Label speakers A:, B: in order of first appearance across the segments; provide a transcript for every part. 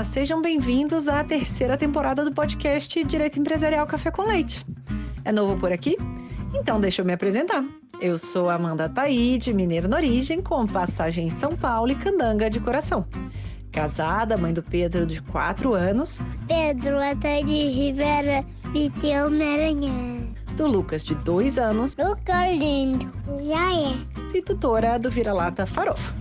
A: Olá, sejam bem-vindos à terceira temporada do podcast Direito Empresarial Café com Leite. É novo por aqui? Então deixa eu me apresentar. Eu sou Amanda Taide, mineira na origem, com passagem em São Paulo e candanga de coração. Casada, mãe do Pedro de 4 anos.
B: Pedro Ataide Rivera Piteu Maranhão.
A: Do Lucas de 2 anos.
B: Lucas lindo, já é.
A: E tutora do Vira-Lata Farofa.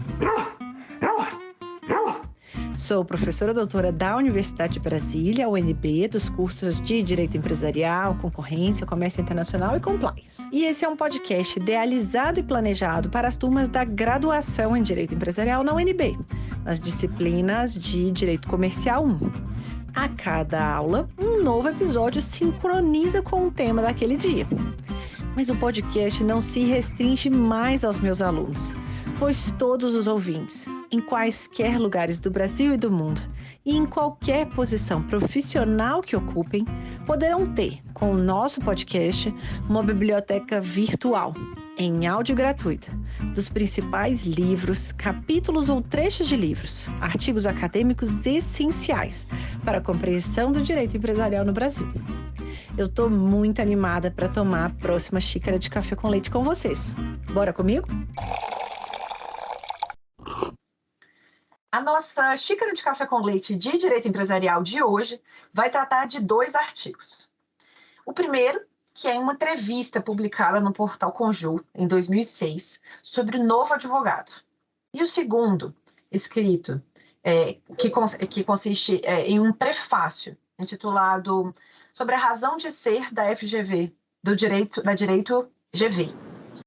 A: Sou professora doutora da Universidade de Brasília, UNB, dos cursos de Direito Empresarial, Concorrência, Comércio Internacional e Compliance. E esse é um podcast idealizado e planejado para as turmas da graduação em Direito Empresarial na UNB, nas disciplinas de Direito Comercial 1. A cada aula, um novo episódio sincroniza com o tema daquele dia. Mas o podcast não se restringe mais aos meus alunos, pois todos os ouvintes, em quaisquer lugares do Brasil e do mundo, e em qualquer posição profissional que ocupem, poderão ter, com o nosso podcast, uma biblioteca virtual, em áudio gratuita, dos principais livros, capítulos ou trechos de livros, artigos acadêmicos essenciais para a compreensão do direito empresarial no Brasil. Eu estou muito animada para tomar a próxima xícara de café com leite com vocês. Bora comigo? A nossa xícara de café com leite de direito empresarial de hoje vai tratar de 2 artigos. O primeiro, que é uma entrevista publicada no portal Conjur, em 2006, sobre o novo advogado. E o segundo, escrito, que consiste em um prefácio, intitulado Sobre a razão de ser da FGV, da Direito GV,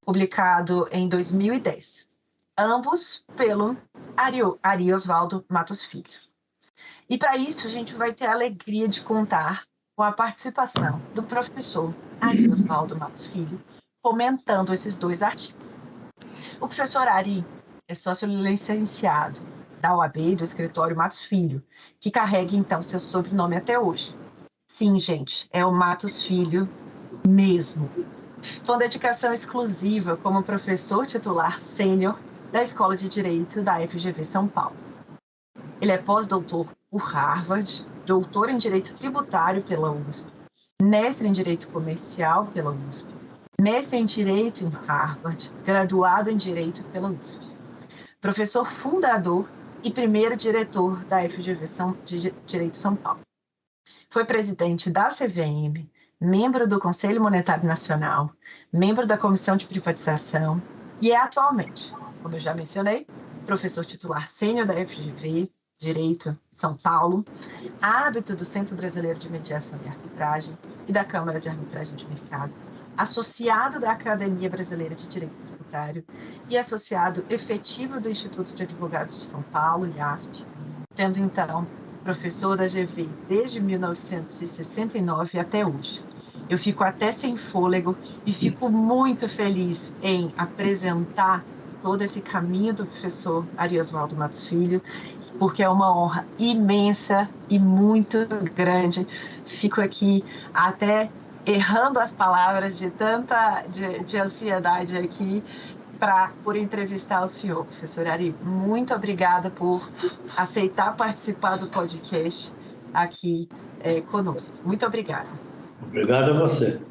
A: publicado em 2010. Ambos pelo Ari Osvaldo Matos Filho. E para isso a gente vai ter a alegria de contar com a participação do professor Ari Osvaldo Matos Filho, comentando esses 2 artigos. O professor Ari é sócio-licenciado da OAB do escritório Matos Filho, que carrega então seu sobrenome até hoje. Sim, gente, é o Matos Filho mesmo. Com dedicação exclusiva como professor titular sênior da Escola de Direito da FGV São Paulo. Ele é pós-doutor por Harvard, doutor em Direito Tributário pela USP, mestre em Direito Comercial pela USP, mestre em Direito em Harvard, graduado em Direito pela USP, professor fundador e primeiro diretor da FGV de Direito São Paulo. Foi presidente da CVM, membro do Conselho Monetário Nacional, membro da Comissão de Privatização e é atualmente, como eu já mencionei, professor titular sênior da FGV, Direito São Paulo, árbitro do Centro Brasileiro de Mediação e Arbitragem e da Câmara de Arbitragem de Mercado, associado da Academia Brasileira de Direito Tributário e associado efetivo do Instituto de Advogados de São Paulo, IASP, sendo então professor da GV desde 1969 até hoje. Eu fico até sem fôlego e fico muito feliz em apresentar todo esse caminho do professor Ari Osvaldo Matos Filho, porque é uma honra imensa e muito grande. Fico aqui até errando as palavras de tanta de ansiedade aqui por entrevistar o senhor, professor Ari. Muito obrigada por aceitar participar do podcast aqui conosco. Muito obrigada.
C: Obrigado a você.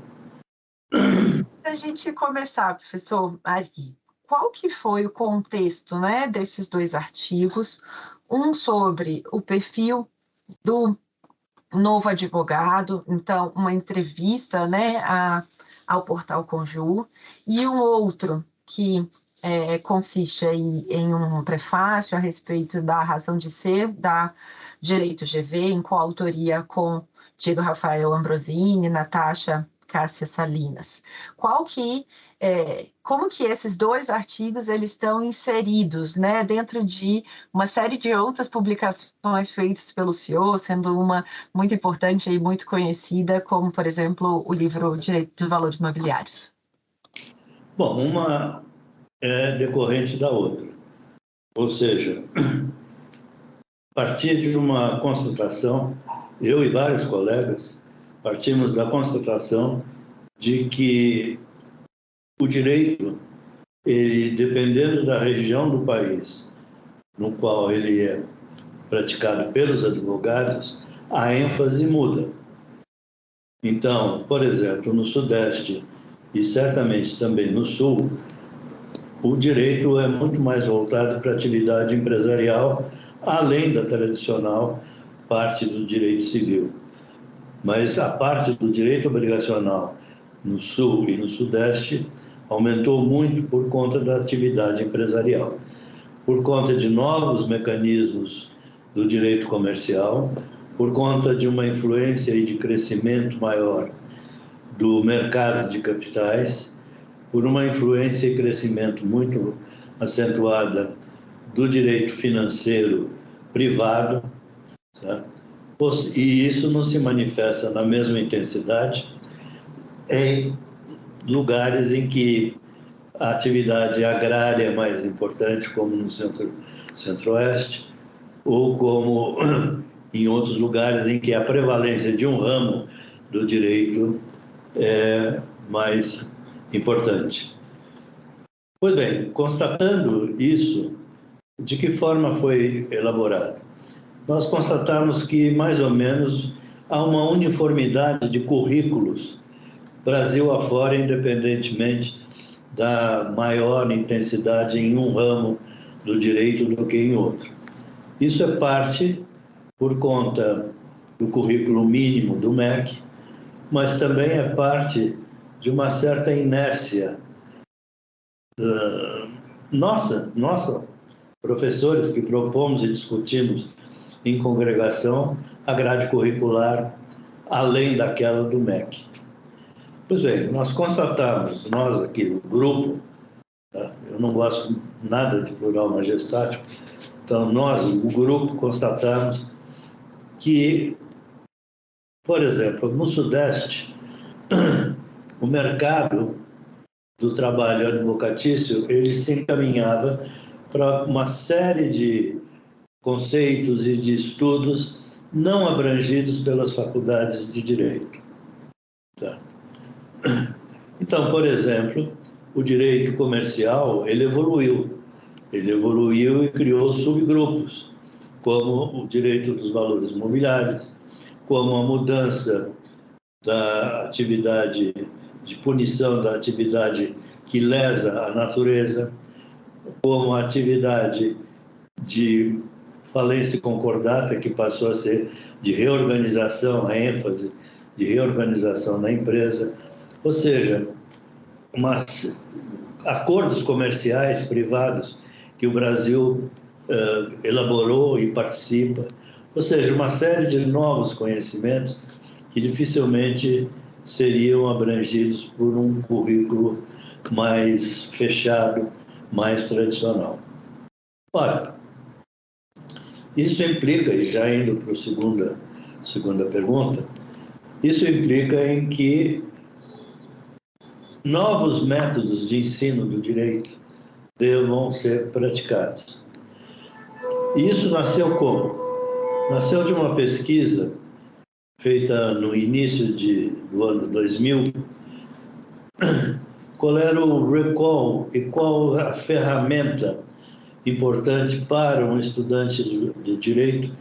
A: Para a gente começar, professor Ari, qual que foi o contexto, né, desses 2 artigos? Um sobre o perfil do novo advogado, então uma entrevista, né, ao portal Conjur, e um outro que consiste aí em um prefácio a respeito da razão de ser da Direito GV, em coautoria com Diego Rafael Ambrosini, Natasha Cássia Salinas. Como que esses 2 artigos eles estão inseridos, né, dentro de uma série de outras publicações feitas pelo senhor, sendo uma muito importante e muito conhecida, como, por exemplo, o livro Direito dos Valores Imobiliários?
C: Bom, uma é decorrente da outra. Ou seja, a partir de uma constatação, eu e vários colegas partimos da constatação de que o direito, ele, dependendo da região do país no qual ele é praticado pelos advogados, a ênfase muda. Então, por exemplo, no Sudeste e certamente também no Sul, o direito é muito mais voltado para a atividade empresarial, além da tradicional parte do direito civil. Mas a parte do direito obrigacional no Sul e no Sudeste aumentou muito por conta da atividade empresarial, por conta de novos mecanismos do direito comercial, por conta de uma influência e de crescimento maior do mercado de capitais, por uma influência e crescimento muito acentuada do direito financeiro privado, tá? E isso não se manifesta na mesma intensidade em lugares em que a atividade agrária é mais importante, como no Centro-Oeste, ou como em outros lugares em que a prevalência de um ramo do direito é mais importante. Pois bem, constatando isso, de que forma foi elaborado? Nós constatamos que, mais ou menos, há uma uniformidade de currículos Brasil afora, independentemente da maior intensidade em um ramo do direito do que em outro. Isso é parte por conta do currículo mínimo do MEC, mas também é parte de uma certa inércia nossa, professores que propomos e discutimos em congregação a grade curricular além daquela do MEC. Pois bem, nós constatamos, nós aqui, o grupo, tá? Eu não gosto nada de plural majestático, então nós, o grupo, constatamos que, por exemplo, no Sudeste, o mercado do trabalho advocatício, ele se encaminhava para uma série de conceitos e de estudos não abrangidos pelas faculdades de direito. Tá? Então, por exemplo, o direito comercial, ele evoluiu e criou subgrupos, como o direito dos valores imobiliários, como a mudança da atividade de punição da atividade que lesa a natureza, como a atividade de falência concordata, que passou a ser de reorganização, a ênfase de reorganização na empresa, ou seja, acordos comerciais privados que o Brasil elaborou e participa, ou seja, uma série de novos conhecimentos que dificilmente seriam abrangidos por um currículo mais fechado, mais tradicional. Ora, isso implica, e já indo para a segunda pergunta, isso implica em que novos métodos de ensino do direito devam ser praticados. E isso nasceu como? Nasceu de uma pesquisa feita no início do ano 2000, qual era o recall e qual a ferramenta importante para um estudante de direito,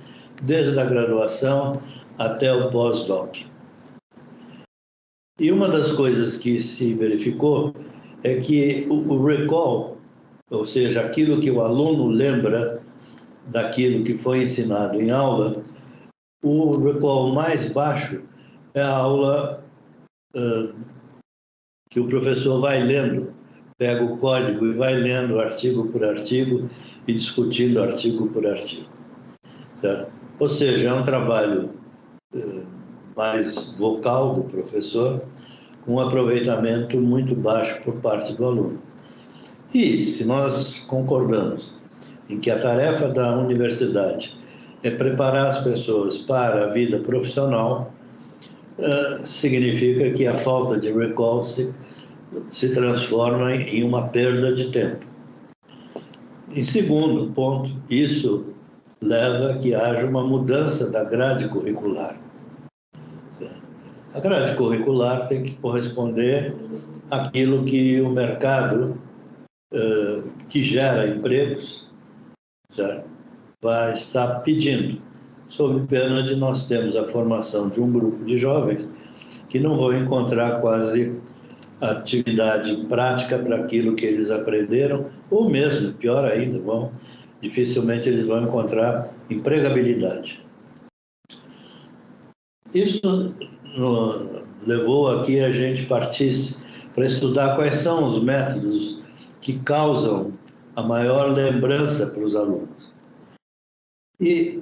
C: desde a graduação até o pós-doc. E uma das coisas que se verificou é que o recall, ou seja, aquilo que o aluno lembra daquilo que foi ensinado em aula, o recall mais baixo é a aula que o professor vai lendo, pega o código e vai lendo artigo por artigo e discutindo artigo por artigo. Certo? Ou seja, é um trabalho mais vocal do professor, com um aproveitamento muito baixo por parte do aluno. E, se nós concordamos em que a tarefa da universidade é preparar as pessoas para a vida profissional, significa que a falta de recall se transforma em uma perda de tempo. Em segundo ponto, isso leva a que haja uma mudança da grade curricular. A grade curricular tem que corresponder àquilo que o mercado que gera empregos, certo? vai estar pedindo, sob pena de nós termos a formação de um grupo de jovens que não vão encontrar quase atividade prática para aquilo que eles aprenderam, ou mesmo, pior ainda, dificilmente eles vão encontrar empregabilidade. Isso levou aqui a gente partisse para estudar quais são os métodos que causam a maior lembrança para os alunos. E,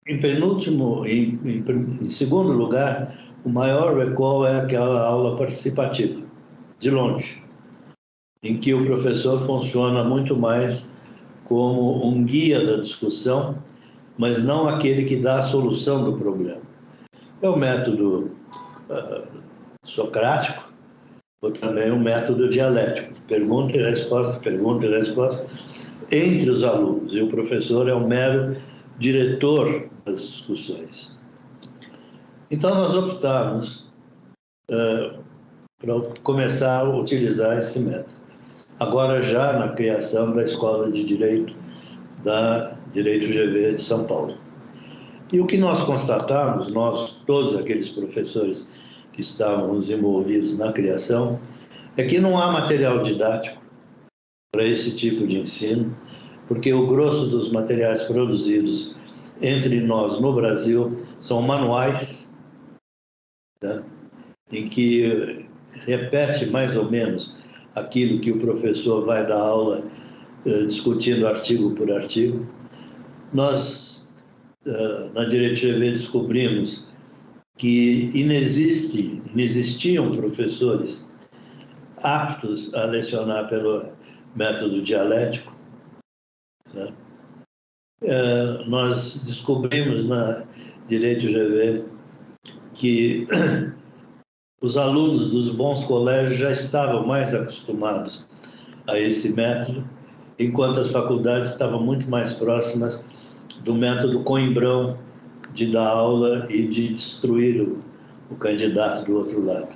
C: em segundo lugar, o maior recall é aquela aula participativa, de longe, em que o professor funciona muito mais como um guia da discussão, mas não aquele que dá a solução do problema. É o método socrático, ou também o método dialético, pergunta e resposta, entre os alunos, e o professor é o mero diretor das discussões. Então, nós optamos para começar a utilizar esse método. Agora, já na criação da Escola de Direito da Direito GV de São Paulo. E o que nós constatamos, todos aqueles professores que estávamos envolvidos na criação, é que não há material didático para esse tipo de ensino, porque o grosso dos materiais produzidos entre nós no Brasil são manuais, né, em que repete mais ou menos aquilo que o professor vai dar aula discutindo artigo por artigo. Nós, na Direito GV, descobrimos que inexistiam professores aptos a lecionar pelo método dialético, né? Nós descobrimos na Direito GV que os alunos dos bons colégios já estavam mais acostumados a esse método, enquanto as faculdades estavam muito mais próximas do método coimbrão de dar aula e de destruir o candidato do outro lado.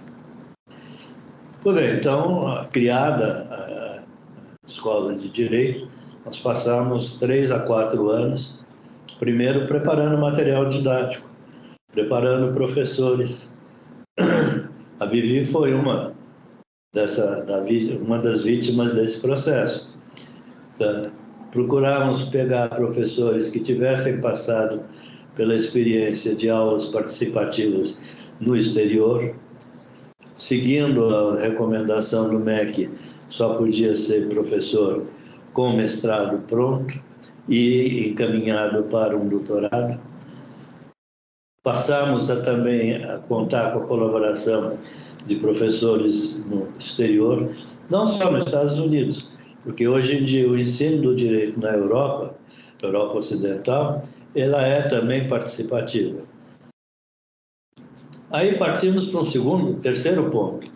C: Pois bem, então, criada a Escola de Direito, nós passamos 3 a 4 anos, primeiro preparando material didático, preparando professores. A Vivi foi uma das vítimas desse processo. Então, procuramos pegar professores que tivessem passado pela experiência de aulas participativas no exterior, seguindo a recomendação do MEC, só podia ser professor com mestrado pronto e encaminhado para um doutorado. Passamos também a contar com a colaboração de professores no exterior, não só nos Estados Unidos, porque hoje em dia o ensino do direito na Europa Ocidental, ela é também participativa. Aí partimos para terceiro ponto.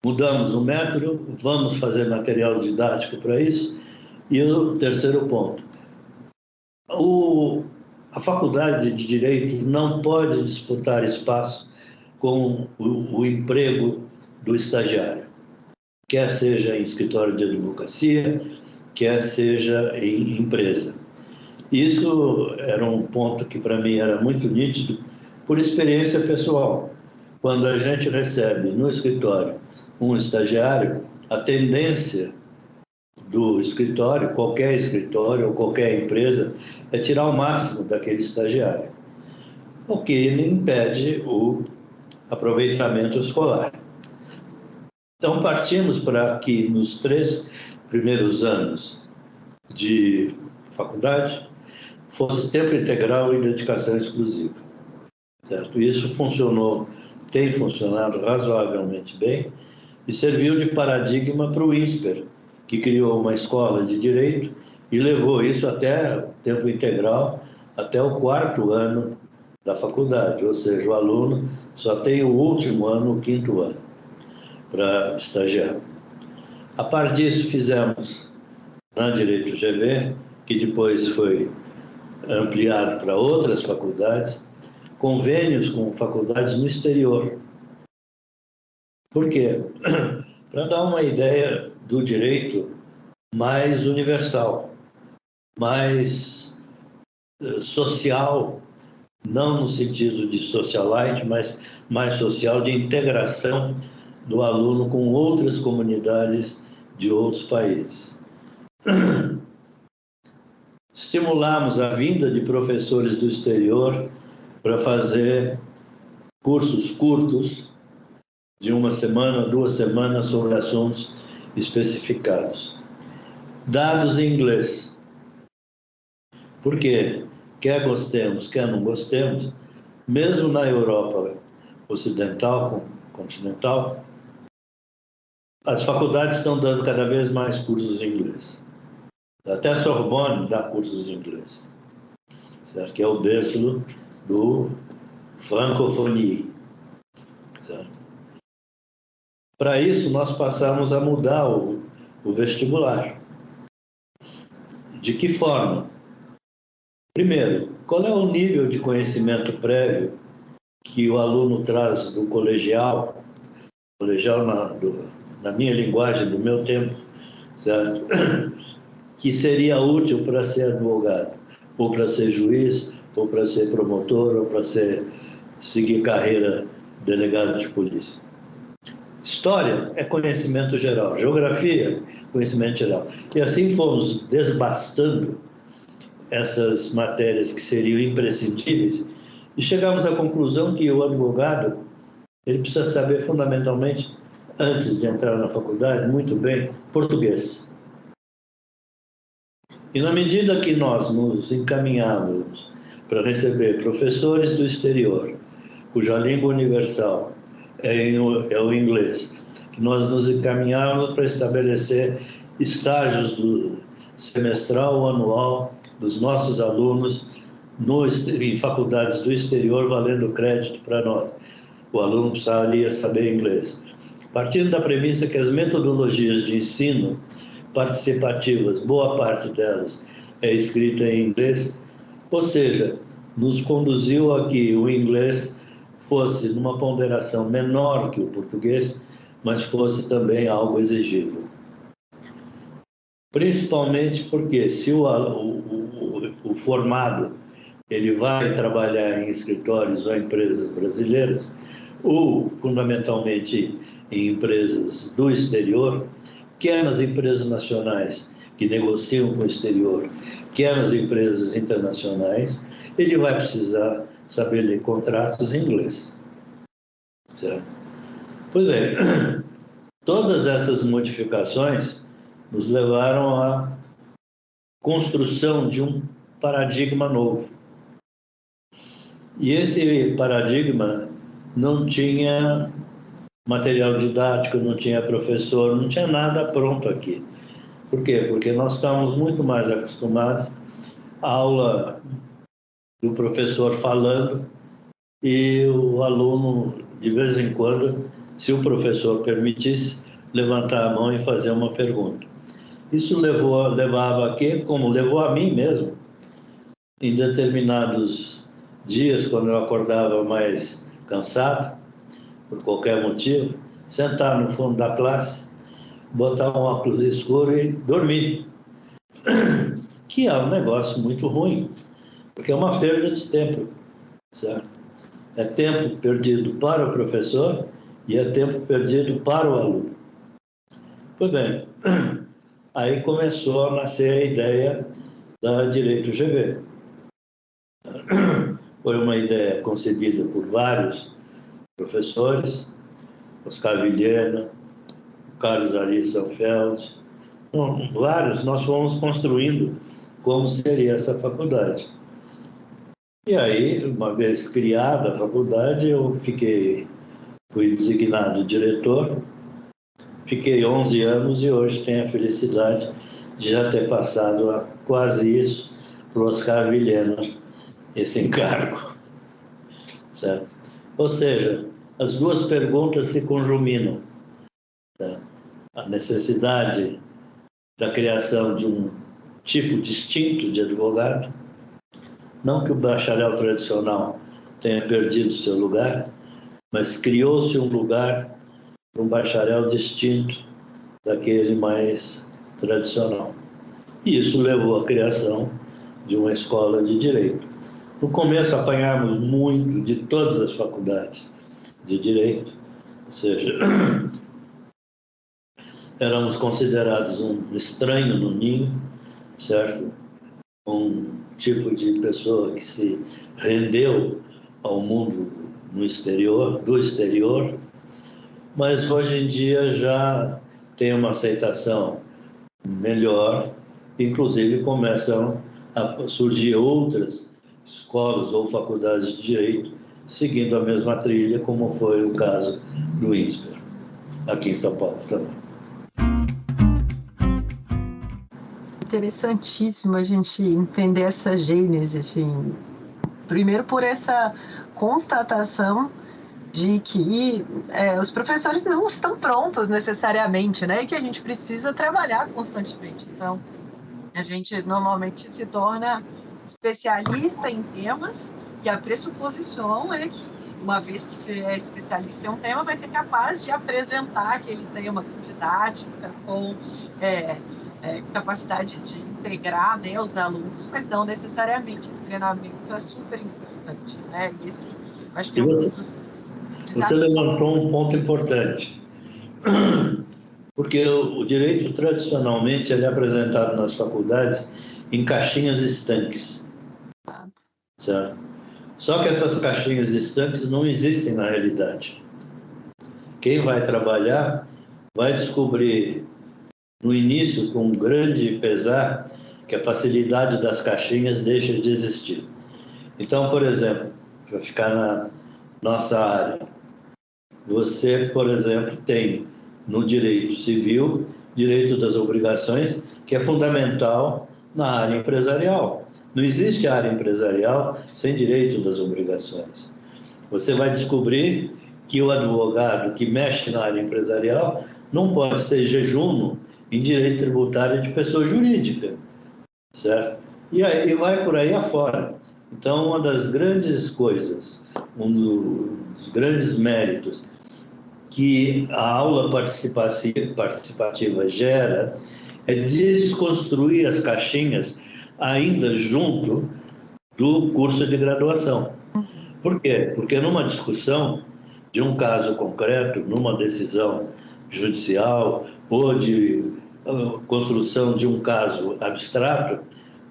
C: Mudamos o método, vamos fazer material didático para isso. E o terceiro ponto. A faculdade de Direito não pode disputar espaço com o emprego do estagiário, quer seja em escritório de advocacia, quer seja em empresa. Isso era um ponto que para mim era muito nítido por experiência pessoal. Quando a gente recebe no escritório um estagiário, a tendência do escritório, qualquer escritório ou qualquer empresa, é tirar o máximo daquele estagiário, o que impede o aproveitamento escolar. Então, partimos para que nos 3 primeiros anos de faculdade fosse tempo integral e dedicação exclusiva, certo? Isso tem funcionado razoavelmente bem e serviu de paradigma para o INSPER, que criou uma escola de direito e levou isso até tempo integral, até o 4º ano da faculdade, ou seja, o aluno só tem o último ano, o 5º ano, para estagiar. A par disso, fizemos na Direito GV, que depois foi ampliado para outras faculdades, convênios com faculdades no exterior. Por quê? Para dar uma ideia do direito mais universal, mais social, não no sentido de socialite, mas mais social, de integração do aluno com outras comunidades de outros países. Estimulamos a vinda de professores do exterior para fazer cursos curtos, de 1 semana, 2 semanas, sobre assuntos especificados. Dados em inglês. Porque, quer gostemos, quer não gostemos, mesmo na Europa ocidental, continental, as faculdades estão dando cada vez mais cursos em inglês. Até a Sorbonne dá cursos em inglês, certo? Que é o berço do francofonie. Certo? Para isso, nós passamos a mudar o vestibular. De que forma? Primeiro, qual é o nível de conhecimento prévio que o aluno traz do colegial na minha linguagem, do meu tempo, certo? Que seria útil para ser advogado, ou para ser juiz, ou para ser promotor, ou para seguir carreira delegado de polícia. História é conhecimento geral, geografia, conhecimento geral. E assim fomos desbastando essas matérias que seriam imprescindíveis e chegamos à conclusão que o advogado ele precisa saber fundamentalmente, antes de entrar na faculdade, muito bem português. E na medida que nós nos encaminhávamos para receber professores do exterior, cuja língua universal é o inglês, que nós nos encaminhávamos para estabelecer estágios do semestral ou anual dos nossos alunos em faculdades do exterior, valendo crédito para nós. O aluno precisaria saber inglês. Partindo da premissa que as metodologias de ensino participativas, boa parte delas é escrita em inglês, ou seja, nos conduziu a que o inglês fosse numa ponderação menor que o português, mas fosse também algo exigível. Principalmente porque se o formado ele vai trabalhar em escritórios ou empresas brasileiras, ou fundamentalmente em empresas do exterior, quer nas empresas nacionais que negociam com o exterior, quer nas empresas internacionais, ele vai precisar saber ler contratos em inglês. Certo? Pois bem, todas essas modificações nos levaram à construção de um paradigma novo. E esse paradigma não tinha material didático, não tinha professor, não tinha nada pronto aqui. Por quê? Porque nós estávamos muito mais acostumados à aula do professor falando e o aluno, de vez em quando, se o professor permitisse, levantar a mão e fazer uma pergunta. Isso levava a quê? Como levou a mim mesmo, em determinados dias, quando eu acordava mais cansado, por qualquer motivo, sentar no fundo da classe, botar um óculos escuro e dormir. Que é um negócio muito ruim, porque é uma perda de tempo, certo? É tempo perdido para o professor e é tempo perdido para o aluno. Pois bem, aí começou a nascer a ideia da Direito GV. Foi uma ideia concebida por vários professores, Oscar Vilhena, Carlos Ari Sanfeld, vários. Nós fomos construindo como seria essa faculdade. E aí, uma vez criada a faculdade, fui designado diretor, fiquei 11 anos e hoje tenho a felicidade de já ter passado a quase isso para o Oscar Vilhena, esse encargo. Certo? Ou seja, as duas perguntas se conjuminam. Tá? A necessidade da criação de um tipo distinto de advogado, não que o bacharel tradicional tenha perdido seu lugar, mas criou-se um lugar para um bacharel distinto daquele mais tradicional. E isso levou à criação de uma escola de direito. No começo apanhamos muito de todas as faculdades de direito, ou seja, éramos considerados um estranho no ninho, certo? Um tipo de pessoa que se rendeu ao mundo no exterior, do exterior, mas hoje em dia já tem uma aceitação melhor, inclusive começam a surgir outras escolas ou faculdades de direito seguindo a mesma trilha, como foi o caso do INSPER, aqui em São Paulo também.
A: Interessantíssimo a gente entender essa gênese, assim, primeiro por essa constatação de que os professores não estão prontos necessariamente, né? E que a gente precisa trabalhar constantemente. Então, a gente normalmente se torna especialista em temas e a pressuposição é que, uma vez que você é especialista em um tema, vai ser capaz de apresentar aquele tema com didática, com capacidade de integrar, né, os alunos, mas não necessariamente. Esse treinamento é super importante, né? E esse, acho que é um dos desafios.
C: Você levantou um ponto importante, porque o direito tradicionalmente ele é apresentado nas faculdades em caixinhas estanques, certo? Só que essas caixinhas estanques não existem na realidade. Quem vai trabalhar vai descobrir no início, com um grande pesar, que a facilidade das caixinhas deixa de existir. Então, por exemplo, para ficar na nossa área, você, por exemplo, tem no direito civil, direito das obrigações, que é fundamental na área empresarial. Não existe área empresarial sem direito das obrigações. Você vai descobrir que o advogado que mexe na área empresarial não pode ser jejuno em direito tributário de pessoa jurídica, certo? E aí vai por aí afora. Então, uma das grandes coisas, um dos grandes méritos que a aula participativa gera é desconstruir as caixinhas ainda junto do curso de graduação. Por quê? Porque numa discussão de um caso concreto, numa decisão judicial ou de construção de um caso abstrato,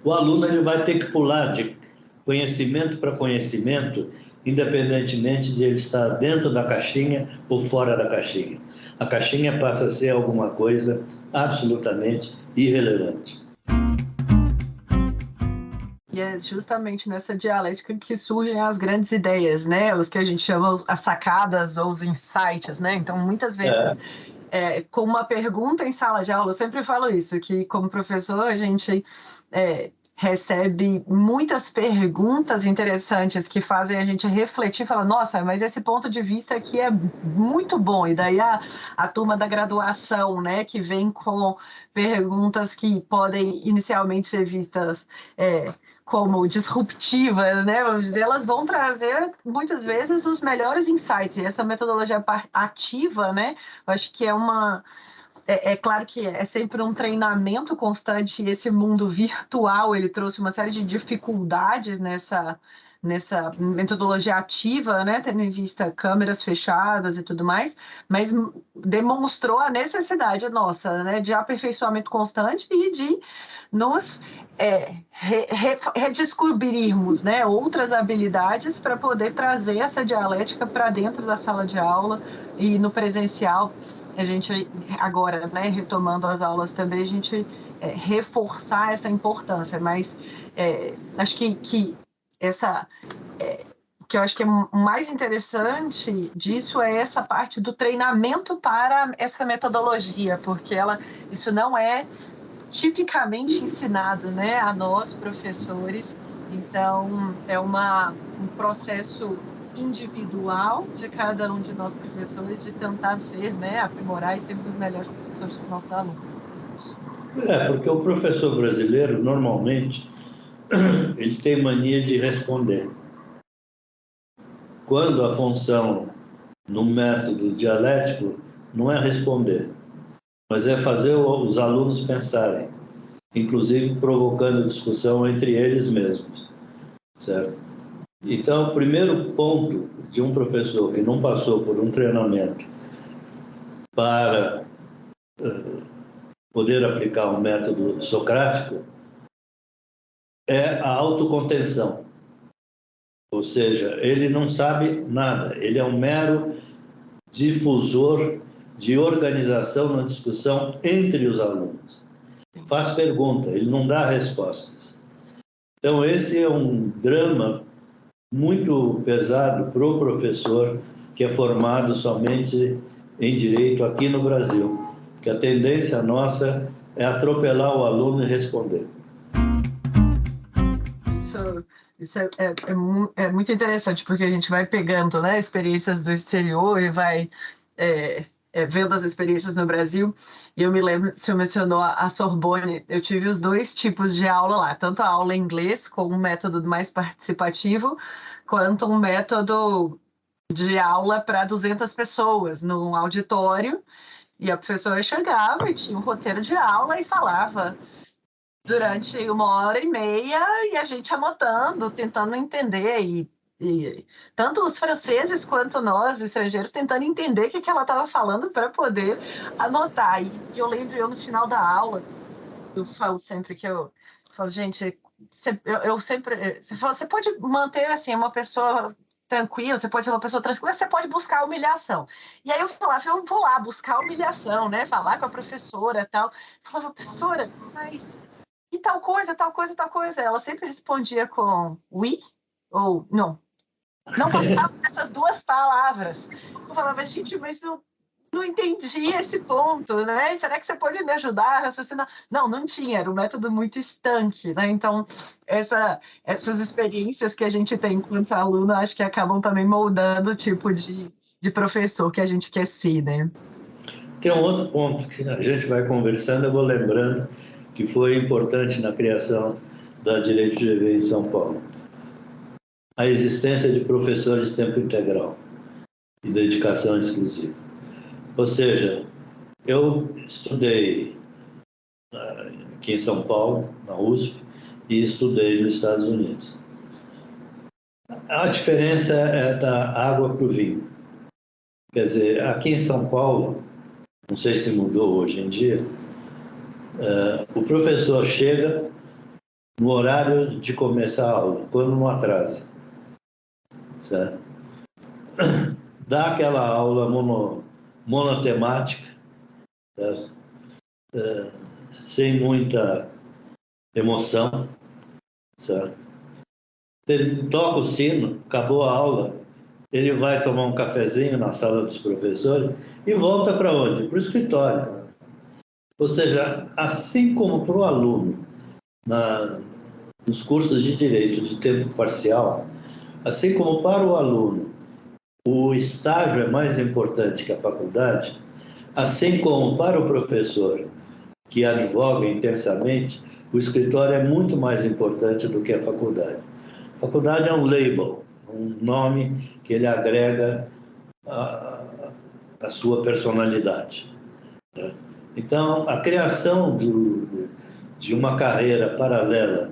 C: o aluno ele vai ter que pular de conhecimento para conhecimento, independentemente de ele estar dentro da caixinha ou fora da caixinha. A caixinha passa a ser alguma coisa absolutamente irrelevante.
A: E é justamente nessa dialética que surgem as grandes ideias, né? Os que a gente chama as sacadas ou os insights, né? Então, muitas vezes, com uma pergunta em sala de aula, eu sempre falo isso, que como professor a gente recebe muitas perguntas interessantes que fazem a gente refletir e falar, nossa, mas esse ponto de vista aqui é muito bom. E daí a turma da graduação, né, que vem com perguntas que podem inicialmente ser vistas como disruptivas, né? Vamos dizer, elas vão trazer muitas vezes os melhores insights. E essa metodologia ativa, né? Eu acho que é claro que é sempre um treinamento constante, e esse mundo virtual, ele trouxe uma série de dificuldades nessa metodologia ativa, né, tendo em vista câmeras fechadas e tudo mais, mas demonstrou a necessidade nossa, né, de aperfeiçoamento constante e de nos redescobrirmos, né, outras habilidades para poder trazer essa dialética para dentro da sala de aula e no presencial. A gente agora, né, retomando as aulas também, a gente reforçar essa importância, mas acho que que eu acho que é mais interessante disso é essa parte do treinamento para essa metodologia, porque isso não é tipicamente ensinado, né, a nós, professores. Então, é um processo individual de cada um de nós professores de tentar ser, né, aprimorar e sermos os melhores professores para os nossos alunos.
C: Porque o professor brasileiro, normalmente, ele tem mania de responder. Quando a função no método dialético não é responder, mas é fazer os alunos pensarem, inclusive provocando discussão entre eles mesmos, certo? Então, o primeiro ponto de um professor que não passou por um treinamento para poder aplicar um método socrático é a autocontenção. Ou seja, ele não sabe nada, ele é um mero difusor de organização na discussão entre os alunos. Faz pergunta, ele não dá respostas. Então, esse é um drama muito pesado para o professor que é formado somente em direito aqui no Brasil, que a tendência nossa é atropelar o aluno e responder.
A: Isso é muito interessante, porque a gente vai pegando, né, experiências do exterior e vai vendo as experiências no Brasil. E eu me lembro, você mencionou a Sorbonne, eu tive os dois tipos de aula lá, tanto a aula em inglês, com um método mais participativo, quanto um método de aula para 200 pessoas, num auditório, e a professora chegava e tinha um roteiro de aula e falava durante 1h30 e a gente anotando, tentando entender, e tanto os franceses quanto nós, estrangeiros, tentando entender o que ela estava falando para poder anotar. E eu lembro, no final da aula, eu falo sempre que eu falo, gente, você pode manter assim uma pessoa tranquila, você pode ser uma pessoa tranquila, você pode buscar humilhação. E aí eu falava, eu vou lá buscar humilhação, né? Falar com a professora e tal. Eu falava, professora, mas e tal coisa, tal coisa, tal coisa? Ela sempre respondia com oui ou não. Não passava dessas duas palavras. Eu falava, gente, mas eu não entendi esse ponto, né? Será que você pode me ajudar a raciocinar? Não tinha, era um método muito estanque, né? Então, essas experiências que a gente tem enquanto aluno, acho que acabam também moldando o tipo de professor que a gente quer ser, né?
C: Tem um outro ponto que a gente vai conversando, eu vou lembrando, que foi importante na criação da Direito GV em São Paulo. A existência de professores de tempo integral e dedicação exclusiva. Ou seja, eu estudei aqui em São Paulo, na USP, e estudei nos Estados Unidos. A diferença é da água para o vinho. Quer dizer, aqui em São Paulo, não sei se mudou hoje em dia, o professor chega no horário de começar a aula, quando não atrasa, certo? Dá aquela aula monotemática, certo? Sem muita emoção, certo? Ele toca o sino, acabou a aula, ele vai tomar um cafezinho na sala dos professores e volta para onde? Para o escritório. Ou seja, assim como para o aluno, nos cursos de direito de tempo parcial, assim como para o aluno o estágio é mais importante que a faculdade, assim como para o professor que advoga intensamente, o escritório é muito mais importante do que a faculdade. A faculdade é um label, um nome que ele agrega a sua personalidade. Então, a criação de uma carreira paralela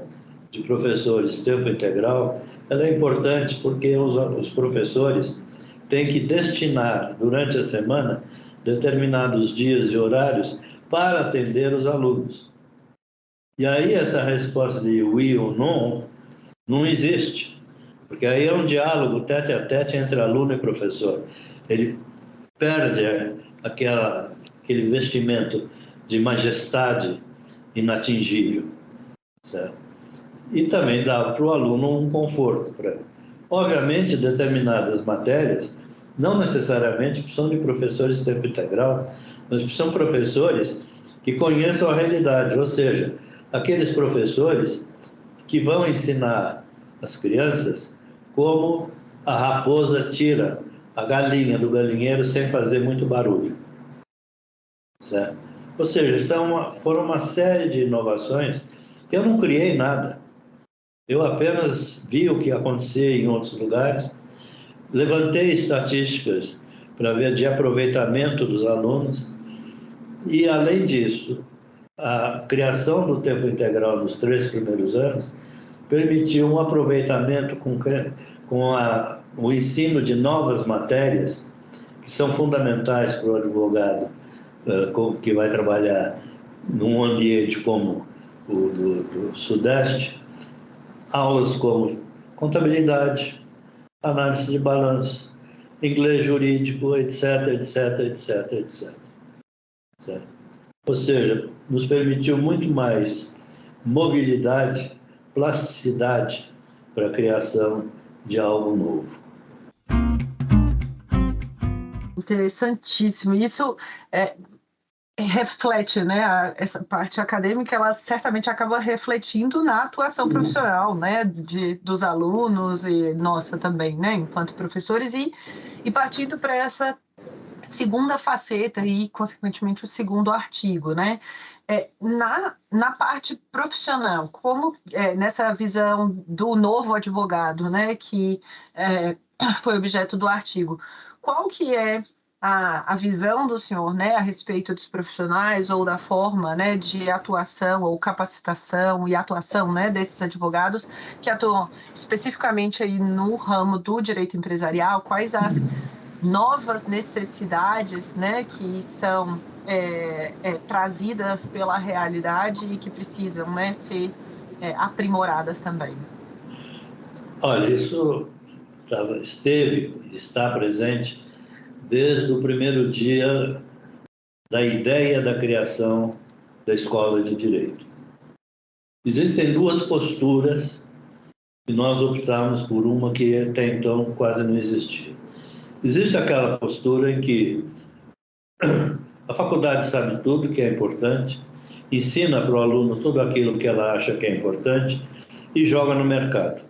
C: de professores tempo integral, ela é importante porque os professores têm que destinar, durante a semana, determinados dias e horários para atender os alunos. E aí essa resposta de oui ou não existe, porque aí é um diálogo tete a tete entre aluno e professor. Ele perde aquele vestimento de majestade inatingível, certo? E também dá para o aluno um conforto para ele. Obviamente, determinadas matérias não necessariamente precisam de professores de tempo integral, mas precisam de professores que conheçam a realidade, ou seja, aqueles professores que vão ensinar as crianças como a raposa tira a galinha do galinheiro sem fazer muito barulho, certo? Ou seja, foram uma série de inovações que eu não criei nada. Eu apenas vi o que acontecia em outros lugares, levantei estatísticas para ver de aproveitamento dos alunos, E, além disso, a criação do tempo integral nos 3 primeiros anos permitiu um aproveitamento com o ensino de novas matérias que são fundamentais para o advogado que vai trabalhar num ambiente como o do Sudeste, aulas como contabilidade, análise de balanço, inglês jurídico, etc, etc, etc, etc. Certo? Ou seja, nos permitiu muito mais mobilidade, plasticidade para a criação de algo novo.
A: Interessantíssimo. Isso reflete, né? Essa parte acadêmica, ela certamente acaba refletindo na atuação profissional, né? Dos alunos e nossa também, né? Enquanto professores e partindo para essa segunda faceta e, consequentemente, o segundo artigo, né? Na parte profissional, como nessa visão do novo advogado, né? Que foi objeto do artigo, qual que é a visão do senhor, né, a respeito dos profissionais ou da forma, né, de atuação ou capacitação e atuação, né, desses advogados que atuam especificamente aí no ramo do direito empresarial? Quais as novas necessidades, né, que são trazidas pela realidade e que precisam, né, ser aprimoradas também?
C: Olha, isso está presente desde o primeiro dia da ideia da criação da Escola de Direito. Existem 2 posturas e nós optamos por uma que até então quase não existia. Existe aquela postura em que a faculdade sabe tudo que é importante, ensina para o aluno tudo aquilo que ela acha que é importante e joga no mercado.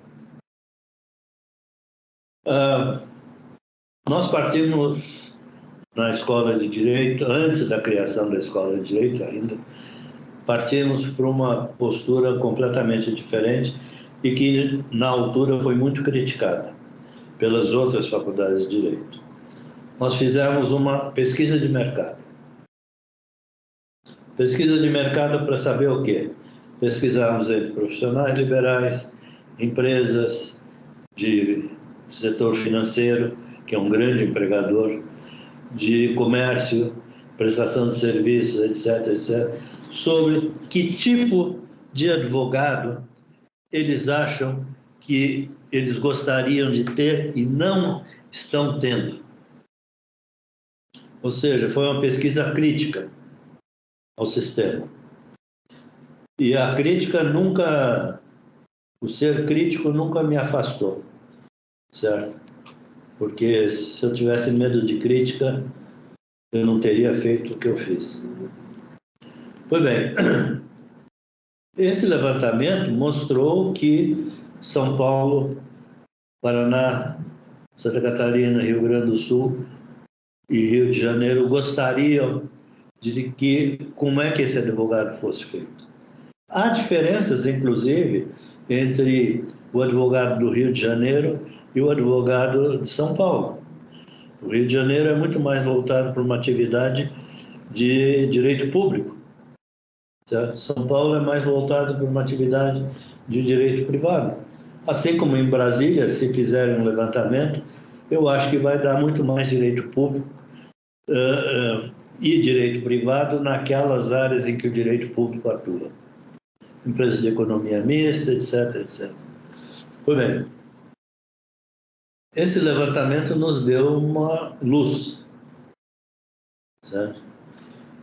C: Nós partimos na Escola de Direito, antes da criação da Escola de Direito ainda, partimos para uma postura completamente diferente e que, na altura, foi muito criticada pelas outras faculdades de Direito. Nós fizemos uma pesquisa de mercado. Pesquisa de mercado para saber o quê? Pesquisamos entre profissionais liberais, empresas de setor financeiro, que é um grande empregador, de comércio, prestação de serviços, etc, etc, sobre que tipo de advogado eles acham que eles gostariam de ter e não estão tendo. Ou seja, foi uma pesquisa crítica ao sistema. E a crítica o ser crítico nunca me afastou, certo? Porque se eu tivesse medo de crítica, eu não teria feito o que eu fiz. Pois bem, esse levantamento mostrou que São Paulo, Paraná, Santa Catarina, Rio Grande do Sul e Rio de Janeiro gostariam de que como é que esse advogado fosse feito. Há diferenças, inclusive, entre o advogado do Rio de Janeiro e o advogado de São Paulo. O Rio de Janeiro é muito mais voltado para uma atividade de direito público, certo? São Paulo é mais voltado para uma atividade de direito privado. Assim como em Brasília, se fizerem um levantamento, eu acho que vai dar muito mais direito público e direito privado naquelas áreas em que o direito público atua. Empresas de economia mista, etc, etc. Pois bem, esse levantamento nos deu uma luz, certo?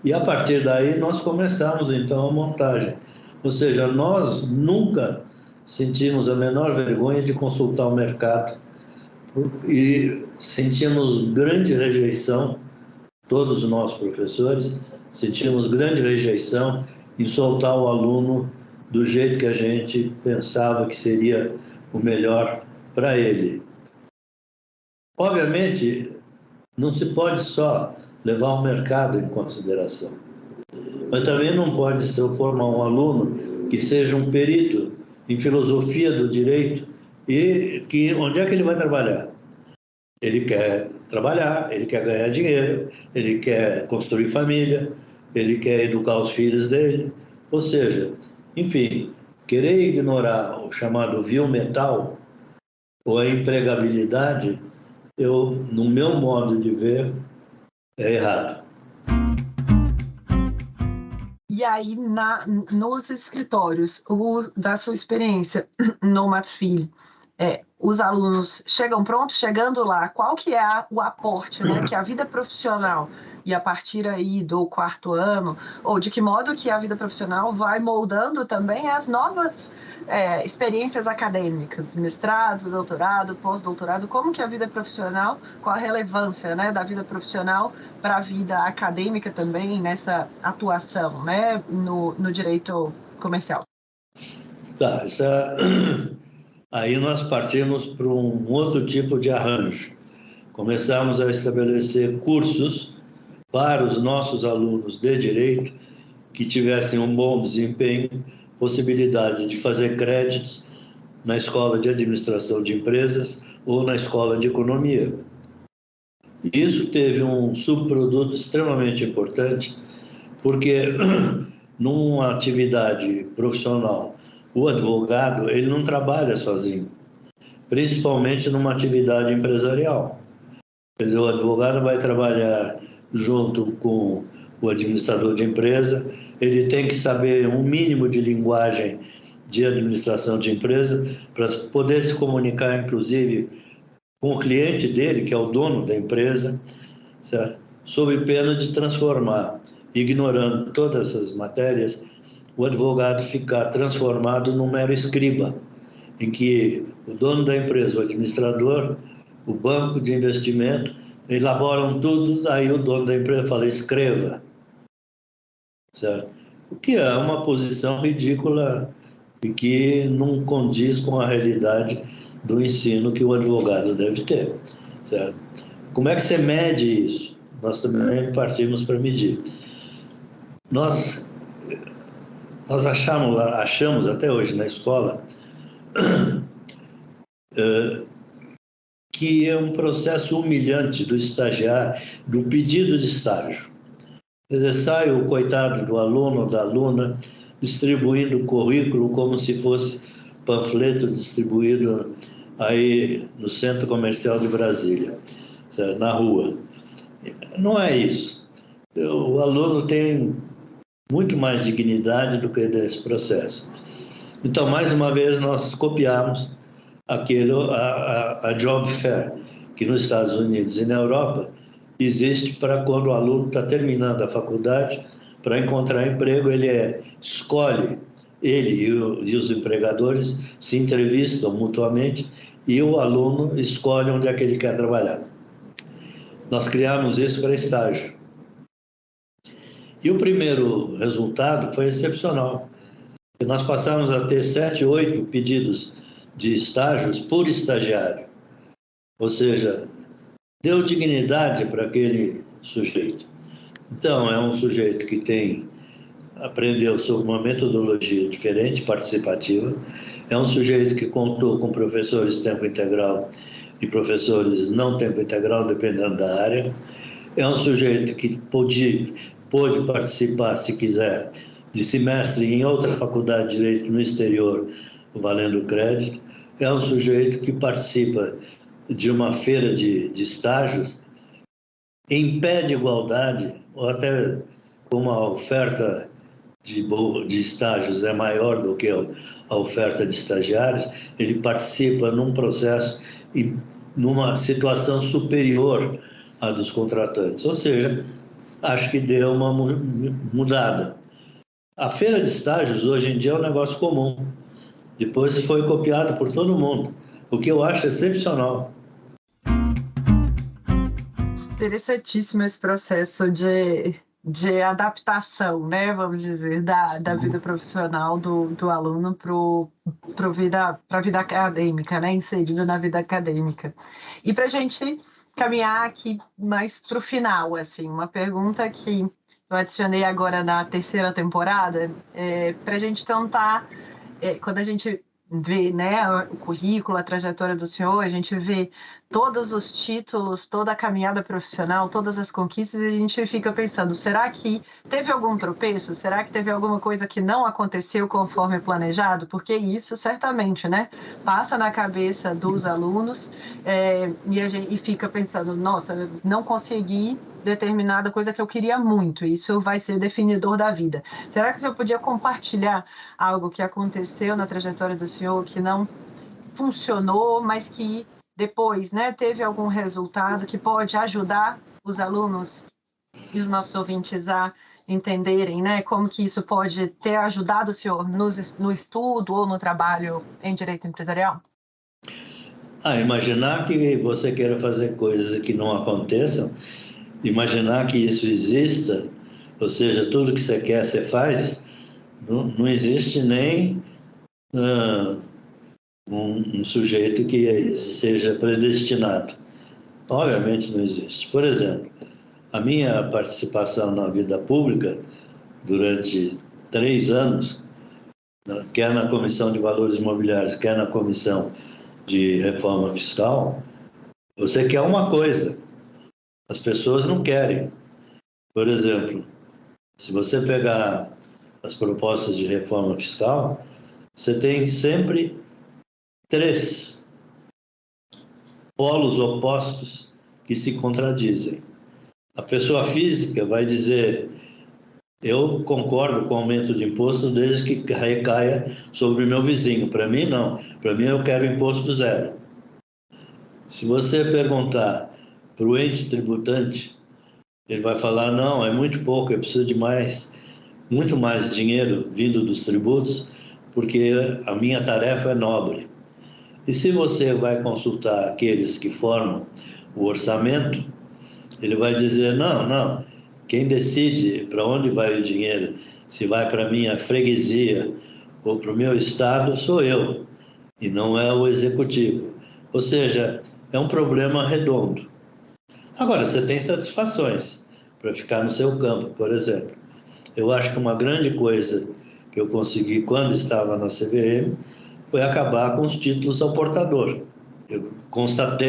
C: E a partir daí nós começamos então a montagem. Ou seja, nós nunca sentimos a menor vergonha de consultar o mercado e sentimos grande rejeição, todos os nossos professores sentimos grande rejeição em soltar o aluno do jeito que a gente pensava que seria o melhor para ele. Obviamente, não se pode só levar o mercado em consideração, mas também não pode se eu formar um aluno que seja um perito em filosofia do direito e que onde é que ele vai trabalhar? Ele quer trabalhar, ele quer ganhar dinheiro, ele quer construir família, ele quer educar os filhos dele. Ou seja, enfim, querer ignorar o chamado vil metal ou a empregabilidade, no meu modo de ver, é errado.
A: E aí, nos escritórios, da sua experiência no Mato Filho, os alunos chegam prontos, chegando lá, qual que é o aporte, né, que a vida profissional, e a partir aí do 4º ano, ou de que modo que a vida profissional vai moldando também as novas experiências acadêmicas, mestrado, doutorado, pós-doutorado, como que a vida profissional, qual a relevância, né, da vida profissional para a vida acadêmica também nessa atuação, né, no direito comercial?
C: Tá, aí nós partimos para um outro tipo de arranjo. Começamos a estabelecer cursos para os nossos alunos de direito que tivessem um bom desempenho, possibilidade de fazer créditos na escola de administração de empresas ou na escola de economia. Isso teve um subproduto extremamente importante, porque numa atividade profissional, o advogado ele não trabalha sozinho, principalmente numa atividade empresarial. Quer dizer, o advogado vai trabalhar junto com o administrador de empresa, ele tem que saber um mínimo de linguagem de administração de empresa para poder se comunicar, inclusive, com o cliente dele, que é o dono da empresa, certo? Sob pena de transformar, ignorando todas essas matérias, o advogado ficar transformado num mero escriba, em que o dono da empresa, o administrador, o banco de investimento, elaboram tudo, aí o dono da empresa fala, escreva. Certo? O que é uma posição ridícula e que não condiz com a realidade do ensino que o advogado deve ter. Certo? Como é que você mede isso? Nós também partimos para medir. Nós achamos até hoje na escola que é um processo humilhante do estagiário, do pedido de estágio. Quer dizer, sai o coitado do aluno ou da aluna distribuindo o currículo como se fosse panfleto distribuído aí no Centro Comercial de Brasília, certo? Na rua. Não é isso. O aluno tem muito mais dignidade do que desse processo. Então, mais uma vez, nós copiamos a Job Fair, que nos Estados Unidos e na Europa existe para quando o aluno está terminando a faculdade, para encontrar emprego, escolhe, ele e os empregadores se entrevistam mutuamente e o aluno escolhe onde é que ele quer trabalhar. Nós criamos isso para estágio. E o primeiro resultado foi excepcional. Nós passamos a ter 7, 8 pedidos de estágios por estagiário. Ou seja, deu dignidade para aquele sujeito. Então, é um sujeito que aprendeu sobre uma metodologia diferente, participativa. É um sujeito que contou com professores tempo integral e professores não tempo integral, dependendo da área. É um sujeito que pôde participar, se quiser, de semestre em outra faculdade de Direito no exterior, valendo crédito. É um sujeito que participa de uma feira de estágios em pé de igualdade, ou até como a oferta de estágios é maior do que a oferta de estagiários, ele participa num processo e numa situação superior à dos contratantes. Ou seja, acho que deu uma mudada. A feira de estágios, hoje em dia, é um negócio comum. Depois foi copiado por todo mundo, o que eu acho excepcional.
A: Interessantíssimo esse processo de adaptação, né, vamos dizer, da vida profissional do aluno para a vida acadêmica, né, inserido na vida acadêmica. E para a gente caminhar aqui mais para o final, assim, uma pergunta que eu adicionei agora na 3ª temporada, para a gente tentar, quando a gente vê, né, o currículo, a trajetória do senhor, a gente vê todos os títulos, toda a caminhada profissional, todas as conquistas, e a gente fica pensando, será que teve algum tropeço? Será que teve alguma coisa que não aconteceu conforme planejado? Porque isso certamente, né, passa na cabeça dos alunos, e fica pensando, nossa, não consegui determinada coisa que eu queria muito, isso vai ser definidor da vida. Será que o senhor podia compartilhar algo que aconteceu na trajetória do senhor que não funcionou, mas que depois, né, teve algum resultado que pode ajudar os alunos e os nossos ouvintes a entenderem, né, como que isso pode ter ajudado o senhor no estudo ou no trabalho em direito empresarial?
C: Imaginar que você queira fazer coisas que não aconteçam, imaginar que isso exista, ou seja, tudo que você quer, você faz, não existe nem um sujeito que seja predestinado. Obviamente não existe. Por exemplo, a minha participação na vida pública durante 3 anos, quer na Comissão de Valores Imobiliários, quer na Comissão de Reforma Fiscal, você quer uma coisa, as pessoas não querem. Por exemplo, se você pegar as propostas de reforma fiscal, você tem sempre 3 polos opostos que se contradizem. A pessoa física vai dizer: eu concordo com o aumento de imposto desde que recaia sobre o meu vizinho. Para mim, não. Para mim, eu quero imposto zero. Se você perguntar para o ente tributante, ele vai falar: não, é muito pouco, eu preciso de muito mais dinheiro vindo dos tributos, porque a minha tarefa é nobre. E se você vai consultar aqueles que formam o orçamento, ele vai dizer: não, quem decide para onde vai o dinheiro, se vai para a minha freguesia ou para o meu estado, sou eu, e não é o executivo. Ou seja, é um problema redondo. Agora, você tem satisfações para ficar no seu campo, por exemplo. Eu acho que uma grande coisa que eu consegui quando estava na CVM foi acabar com os títulos ao portador. Eu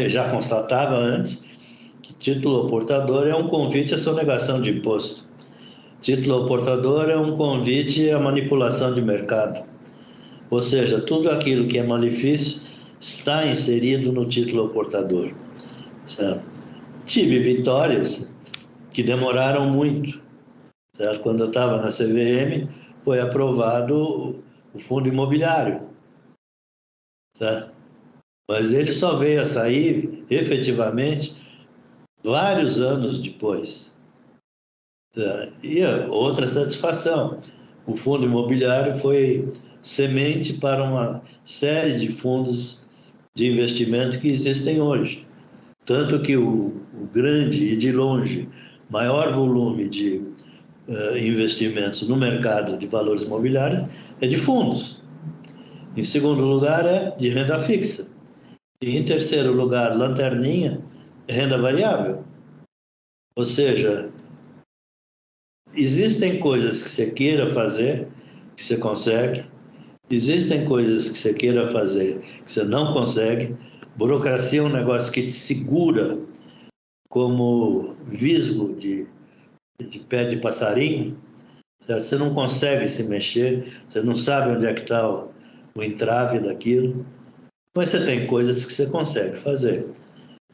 C: já constatava antes que título ao portador é um convite à sonegação de imposto. Título ao portador é um convite à manipulação de mercado. Ou seja, tudo aquilo que é malefício está inserido no título ao portador. Certo? Tive vitórias que demoraram muito. Certo? Quando eu estava na CVM, foi aprovado o fundo imobiliário. Certo? Mas ele só veio a sair, efetivamente, vários anos depois. E outra satisfação, o fundo imobiliário foi semente para uma série de fundos de investimento que existem hoje. Tanto que o grande e de longe maior volume de investimentos no mercado de valores imobiliários é de fundos. Em segundo lugar é de renda fixa. E em terceiro lugar, lanterninha, é renda variável. Ou seja, existem coisas que você queira fazer, que você consegue. Existem coisas que você queira fazer, que você não consegue. Burocracia é um negócio que te segura como visgo de pé de passarinho. Certo? Você não consegue se mexer, você não sabe onde é que está o entrave daquilo. Mas você tem coisas que você consegue fazer.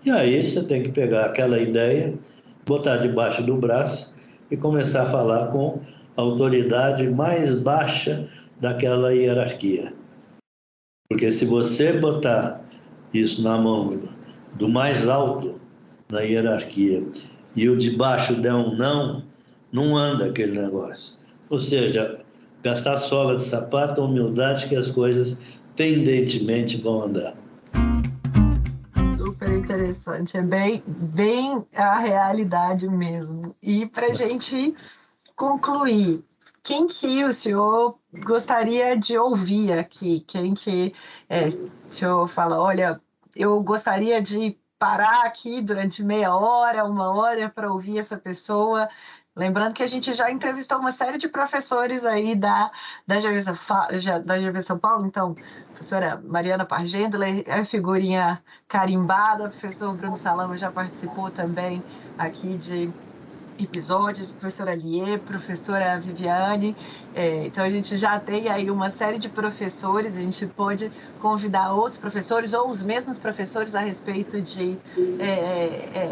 C: E aí você tem que pegar aquela ideia, botar debaixo do braço e começar a falar com a autoridade mais baixa daquela hierarquia. Porque se você botar isso na mão do mais alto na hierarquia e o de baixo der um não anda aquele negócio. Ou seja, gastar sola de sapato, humildade que as coisas tendentemente vão andar.
A: Super interessante, é bem a realidade mesmo. E para a gente concluir, quem que o senhor gostaria de ouvir aqui? Quem que o senhor fala, olha, eu gostaria de parar aqui durante meia hora, 1 hora para ouvir essa pessoa, Lembrando que a gente já entrevistou uma série de professores aí da GV São Paulo, então, a professora Mariana Pargêndola é figurinha carimbada, o professor Bruno Salama já participou também aqui de episódios, professora Lier, professora Viviane, então a gente já tem aí uma série de professores, a gente pode convidar outros professores ou os mesmos professores a respeito de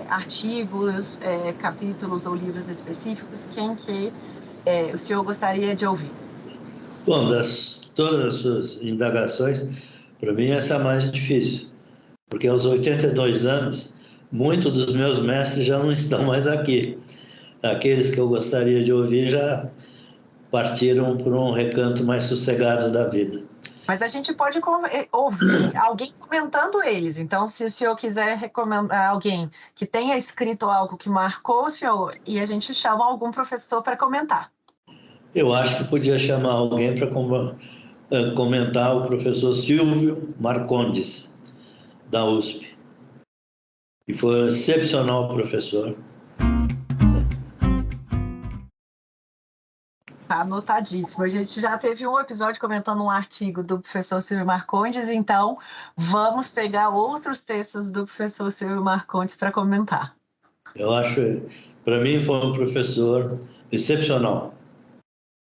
A: artigos, capítulos ou livros específicos, quem que o senhor gostaria de ouvir?
C: Bom, todas as suas indagações, para mim essa é a mais difícil, porque aos 82 anos, muitos dos meus mestres já não estão mais aqui. Aqueles que eu gostaria de ouvir já partiram por um recanto mais sossegado da vida.
A: Mas a gente pode ouvir alguém comentando eles. Então, se o senhor quiser recomendar alguém que tenha escrito algo que marcou o senhor, e a gente chama algum professor para comentar.
C: Eu acho que podia chamar alguém para comentar o professor Silvio Marcondes, da USP. E foi um excepcional professor.
A: Tá anotadíssimo. A gente já teve um episódio comentando um artigo do professor Silvio Marcondes, então vamos pegar outros textos do professor Silvio Marcondes para comentar.
C: Eu acho, para mim, foi um professor excepcional.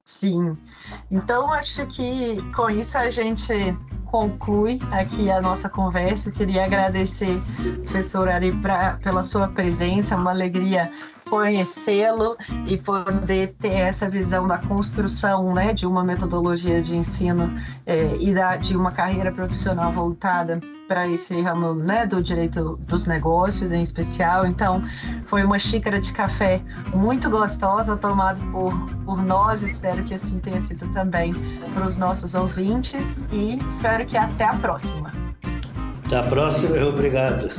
A: Sim. Então, acho que com isso a gente conclui aqui a nossa conversa. Eu queria agradecer, professor Ari, pela sua presença, uma alegria conhecê-lo e poder ter essa visão da construção, né, de uma metodologia de ensino e de uma carreira profissional voltada para esse ramo, né, do direito dos negócios em especial. Então, foi uma xícara de café muito gostosa, tomada por nós. Espero que assim tenha sido também para os nossos ouvintes e espero que até a próxima.
C: Até a próxima e obrigado.